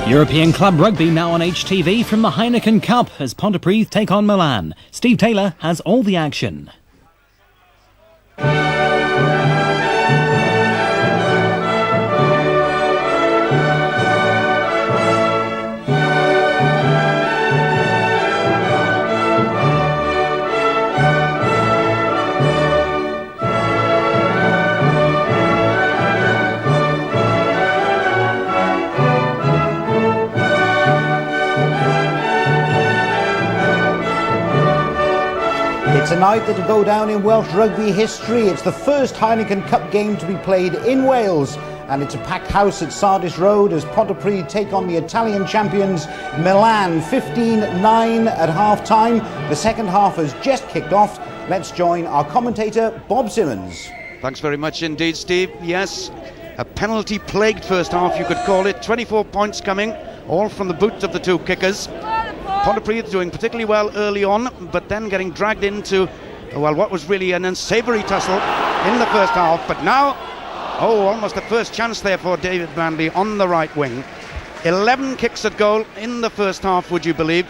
European Club Rugby now on HTV from the Heineken Cup as Pontypridd take on Milan. Steve Taylor has all the action. It's a night that will go down in Welsh rugby history. It's the first Heineken Cup game to be played in Wales, and it's a packed house at Sardis Road as Pontypridd take on the Italian champions Milan. 15-9 at half-time. The second half has just kicked off. Let's join our commentator, Bob Simmons. Thanks very much indeed, Steve. Yes, a penalty-plagued first half, you could call it. 24 points coming, all from the boots of the two kickers. Pontypridd doing particularly well early on, but then getting dragged into, well, what was really an unsavoury tussle in the first half. But now, almost the first chance there for David Manley on the right wing. 11 kicks at goal in the first half, would you believe?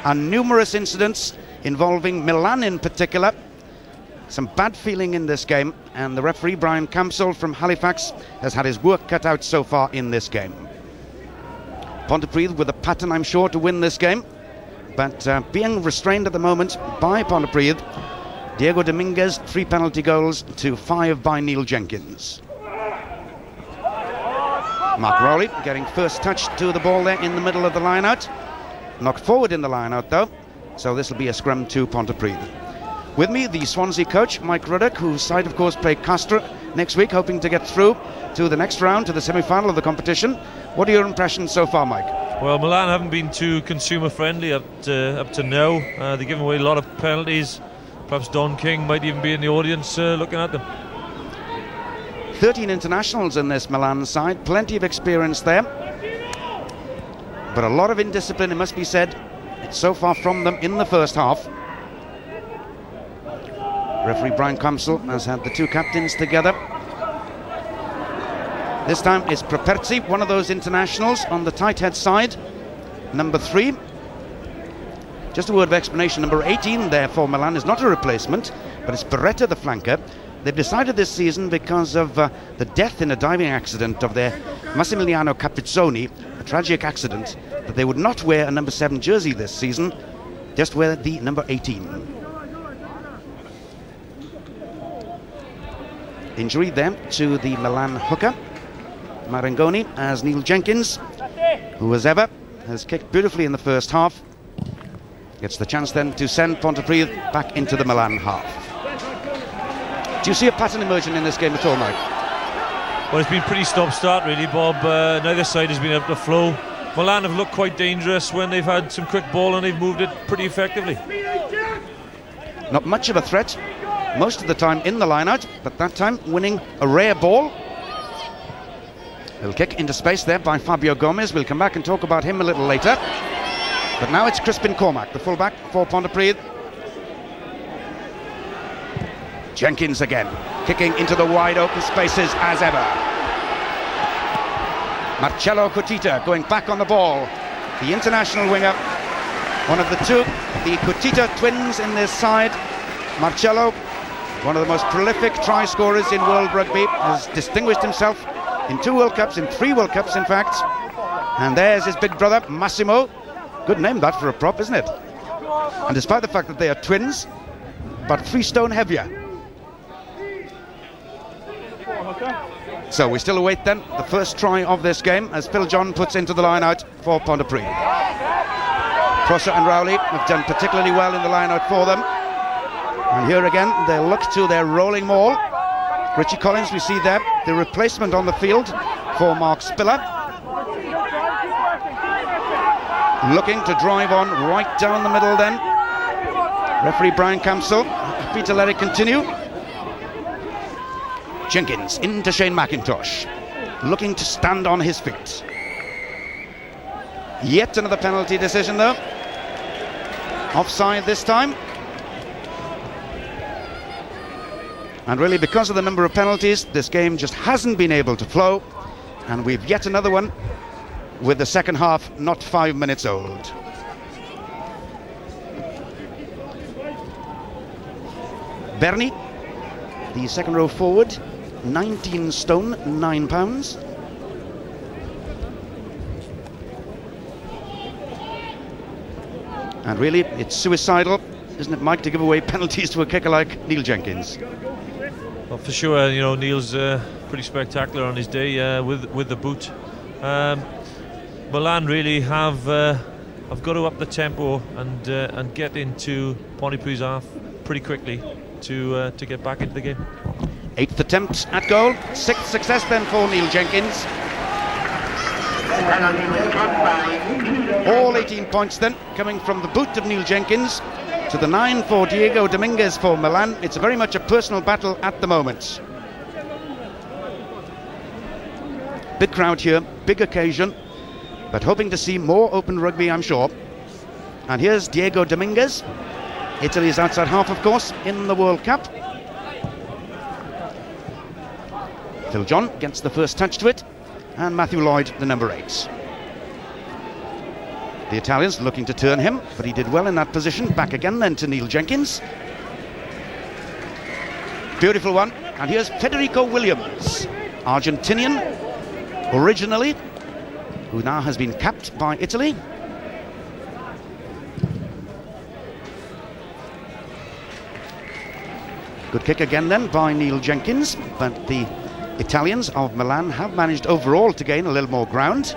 And numerous incidents involving Milan in particular. Some bad feeling in this game, and the referee, Brian Campsall from Halifax, has had his work cut out so far in this game. Pontypridd with a pattern, I'm sure, to win this game. But being restrained at the moment by Pontypridd. Diego Dominguez, 3 penalty goals to 5 by Neil Jenkins. Mark Rowley getting first touch to the ball there in the middle of the line-out. Knocked forward in the line-out though, so this will be a scrum to Pontypridd. With me, the Swansea coach, Mike Ruddock, whose side of course play Castres next week, hoping to get through to the next round, to the semi-final of the competition. What are your impressions so far, Mike? Well, Milan haven't been too consumer-friendly up to now. They're giving away a lot of penalties. Perhaps Don King might even be in the audience looking at them. 13 internationals in this Milan side, plenty of experience there. But a lot of indiscipline, it must be said, so far from them in the first half. Referee Brian Campsall has had the two captains together. This time it's Properzi, one of those internationals on the tight head side, number 3. Just a word of explanation, number 18 there for Milan is not a replacement, but it's Beretta, the flanker. They've decided this season, because of the death in a diving accident of their Massimiliano Capizzoni, a tragic accident, that they would not wear a number 7 jersey this season, just wear the number 18. Injury there to the Milan hooker Marangoni, as Neil Jenkins, who as ever has kicked beautifully in the first half, gets the chance then to send Pontypridd back into the Milan half. Do you see a pattern emerging in this game at all, Mike? Well, it's been pretty stop-start really, Bob. Neither side has been able to flow. Milan have looked quite dangerous when they've had some quick ball, and they've moved it pretty effectively. Not much of a threat most of the time in the line-out, but that time winning a rare ball. Little kick into space there by Fabio Gomez. We'll come back and talk about him a little later. But now it's Crispin Cormac, the fullback for Pontypridd. Jenkins again, kicking into the wide open spaces as ever. Marcello Cotita going back on the ball. The international winger, one of the two, the Cotita twins in this side. Marcello, one of the most prolific try scorers in world rugby, has distinguished himself in 2 World Cups, in 3 World Cups in fact. And there's his big brother Massimo. Good name that for a prop, isn't it? And despite the fact that they are twins, about 3 stone heavier. So we still await then the first try of this game as Phil John puts into the line out for Pontypridd. Prosser and Rowley have done particularly well in the line out for them. And here again they'll look to their rolling maul. Richie Collins, we see there, the replacement on the field for Mark Spiller. Looking to drive on right down the middle then. Referee Brian Campsall, happy to let it continue. Jenkins into Shane McIntosh, looking to stand on his feet. Yet another penalty decision though. Offside this time. And really, because of the number of penalties, this game just hasn't been able to flow. And we've yet another one with the second half not 5 minutes old. Bernie, the second row forward, 19 stone, 9 pounds. And really, it's suicidal, isn't it, Mike, to give away penalties to a kicker like Neil Jenkins? Well, for sure, you know, Neil's pretty spectacular on his day with the boot. Milan really have got to up the tempo and get into Pontypridd's half pretty quickly to get back into the game. 8th attempt at goal, 6th success then for Neil Jenkins. All 18 points then coming from the boot of Neil Jenkins to the 9 for Diego Dominguez for Milan. It's very much a personal battle at the moment. Big crowd here, big occasion, but hoping to see more open rugby, I'm sure. And here's Diego Dominguez, Italy's outside half, of course, in the World Cup. Phil John gets the first touch to it, and Matthew Lloyd, the number 8. The Italians looking to turn him, but he did well in that position. Back again then to Neil Jenkins. Beautiful one. And here's Federico Williams, Argentinian originally, who now has been capped by Italy. Good kick again then by Neil Jenkins, but the Italians of Milan have managed overall to gain a little more ground.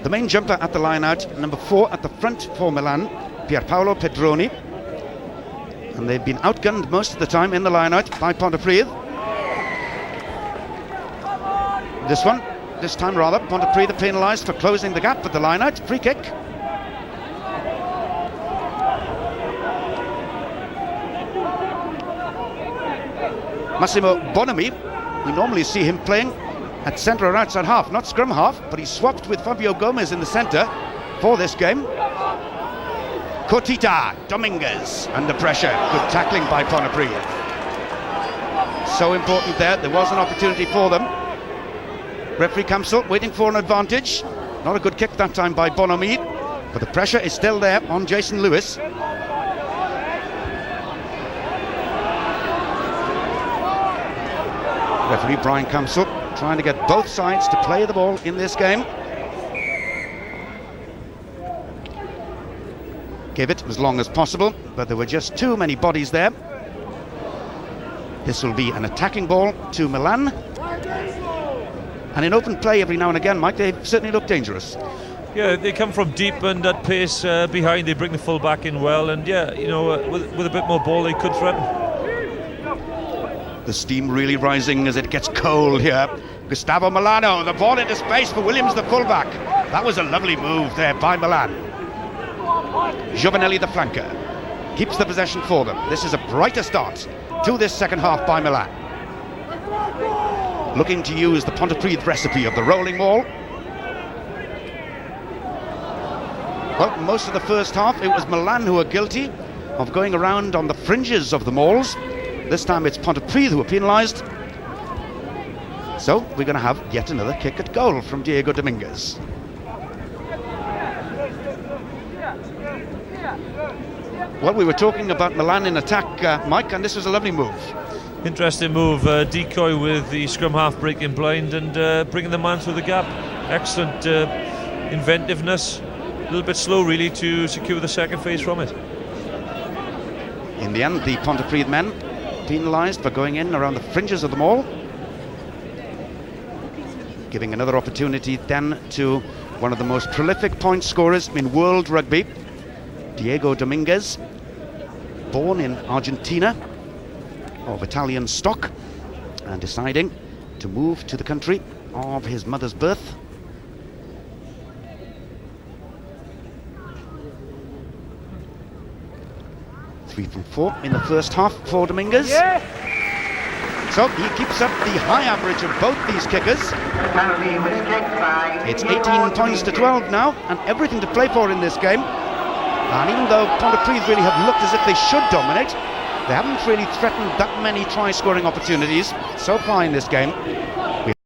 The main jumper at the line-out, number 4 at the front for Milan, Pierpaolo Pedroni. And they've been outgunned most of the time in the line-out by Pontypridd. This time rather, Pontypridd are penalised for closing the gap at the line-out. Free kick. Massimo Bonomi, we normally see him playing at centre or outside half, not scrum half, but he swapped with Fabio Gomez in the centre for this game. Cotita, Dominguez, under pressure. Good tackling by Pontypridd. So important there was an opportunity for them. Referee Kamsel waiting for an advantage. Not a good kick that time by Bonomi, but the pressure is still there on Jason Lewis. Referee Brian Kamsel trying to get both sides to play the ball in this game. Gave it as long as possible, but there were just too many bodies there. This will be an attacking ball to Milan. And in open play every now and again, Mike, they certainly look dangerous. Yeah, they come from deep and at pace behind. They bring the full back in well, and yeah, you know, with a bit more ball they could threaten. The steam really rising as it gets cold here. Gustavo Milano, the ball into space for Williams, the fullback. That was a lovely move there by Milan. Giovanelli, the flanker, keeps the possession for them. This is a brighter start to this second half by Milan. Looking to use the Pontypridd recipe of the rolling ball. Well, most of the first half it was Milan who were guilty of going around on the fringes of the mauls. This time it's Pontypridd who are penalised. So we're going to have yet another kick at goal from Diego Dominguez. Well, we were talking about Milan in attack, Mike, and this was a lovely move. Interesting move, decoy with the scrum half breaking blind and bringing the man through the gap. Excellent inventiveness. A little bit slow really to secure the second phase from it. In the end, the Pontypridd men penalised for going in around the fringes of the maul, giving another opportunity then to one of the most prolific point scorers in world rugby, Diego Dominguez, born in Argentina, of Italian stock, and deciding to move to the country of his mother's birth. Three from 4 in the first half for Dominguez. Yeah. So he keeps up the high average of both these kickers. It's 18 points to 12 now, and everything to play for in this game. And even though Pontypridd really have looked as if they should dominate, they haven't really threatened that many try-scoring opportunities so far in this game.